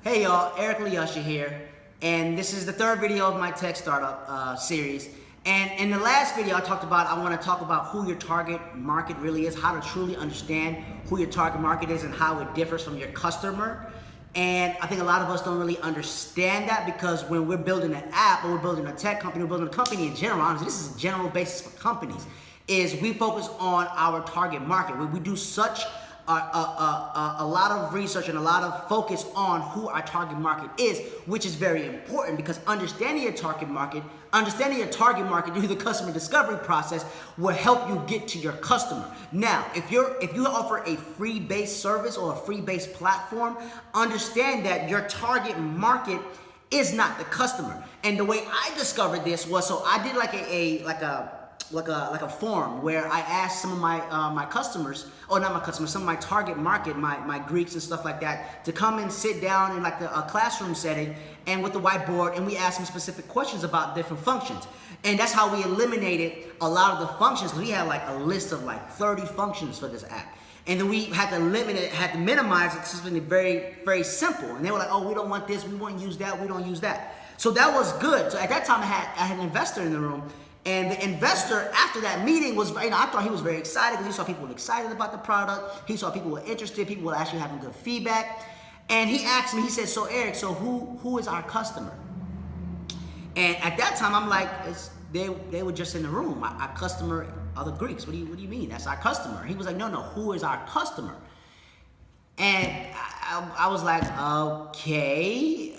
Hey y'all, Eric Lyusha here, and this is the third video of my tech startup series. And in the last video I want to talk about who your target market really is, how to truly understand who your target market is and how it differs from your customer. And I think a lot of us don't really understand that, because when we're building an app or we're building a tech company, we're building a company in general, honestly, this is a general basis for companies, is we focus on our target market. We do such a lot of research and a lot of focus on who our target market is, which is very important, because understanding your target market through the customer discovery process will help you get to your customer. Now, if you offer a free-based service or a free-based platform, understand that your target market is not the customer. And the way I discovered this was, so I did like a forum where I asked some of my customers, or not my customers, some of my target market, my Greeks and stuff like that, to come and sit down in like a classroom setting and with the whiteboard, and we asked them specific questions about different functions. And that's how we eliminated a lot of the functions, because we had like a list of like 30 functions for this app. And then we had to minimize it to something very, very simple. And they were like, oh, we don't want this, we won't use that, we don't use that. So that was good. So at that time I had an investor in the room. And the investor, after that meeting, was, I thought he was very excited, because he saw people were excited about the product. He saw people were interested, people were actually having good feedback. And he asked me, he said, so Eric, so who is our customer? And at that time, I'm like, they were just in the room. Our customer are the Greeks. What do you mean? That's our customer. He was like, no, who is our customer? And I was like, okay,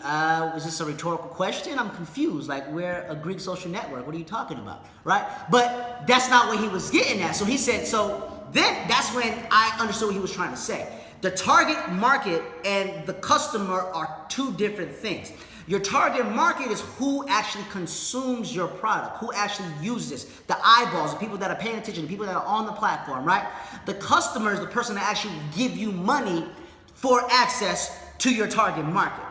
is this a rhetorical question? I'm confused. Like, we're a Greek social network. What are you talking about, right? But that's not what he was getting at. So he said, so then that's when I understood what he was trying to say. The target market and the customer are two different things. Your target market is who actually consumes your product, who actually uses this, the eyeballs, the people that are paying attention, the people that are on the platform, right? The customer is the person that actually give you money for access to your target market.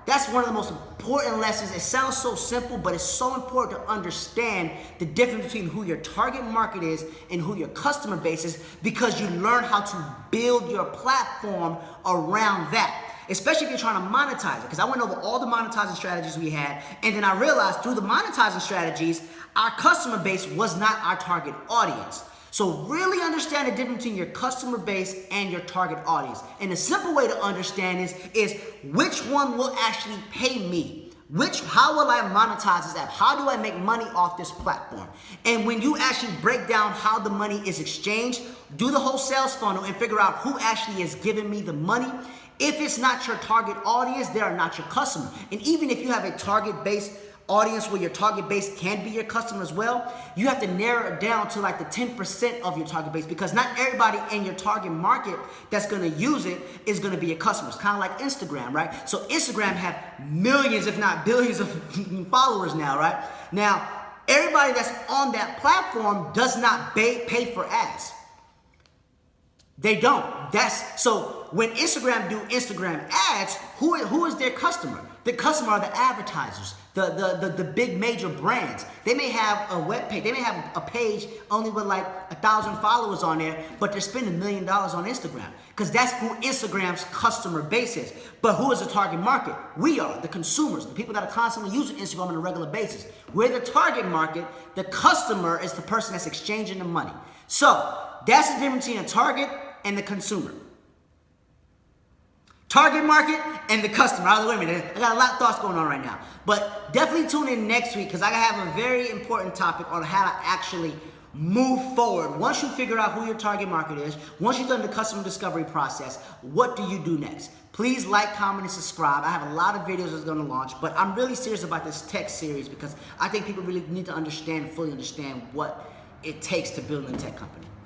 That's one of the most important lessons. It sounds so simple, but it's so important to understand the difference between who your target market is and who your customer base is, because you learn how to build your platform around that. Especially if you're trying to monetize it, because I went over all the monetizing strategies we had, and then I realized through the monetizing strategies, our customer base was not our target audience. So really understand the difference between your customer base and your target audience. And the simple way to understand is which one will actually pay me? How will I monetize this app? How do I make money off this platform? And when you actually break down how the money is exchanged, do the whole sales funnel and figure out who actually is giving me the money. If it's not your target audience, they are not your customer. And even if you have a target-based audience where your target base can be your customer as well, you have to narrow it down to like the 10% of your target base, because not everybody in your target market that's gonna use it is gonna be your customers. Kind of like Instagram, right? So Instagram have millions, if not billions of followers now, right? Now, everybody that's on that platform does not pay for ads. They don't. So when Instagram do Instagram ads, who is their customer? The customer are the advertisers, the big major brands. They may have a web page, they may have a page only with like 1,000 followers on there, but they're spending $1 million on Instagram, because that's who Instagram's customer base is. But who is the target market? We are, the consumers, the people that are constantly using Instagram on a regular basis. We're the target market. The customer is the person that's exchanging the money. So that's the difference between a target and the consumer. Target market and the customer. Wait a minute, I got a lot of thoughts going on right now. But definitely tune in next week, because I have a very important topic on how to actually move forward. Once you figure out who your target market is, once you've done the customer discovery process, what do you do next? Please like, comment, and subscribe. I have a lot of videos that's going to launch, but I'm really serious about this tech series, because I think people really need to fully understand what it takes to build a tech company.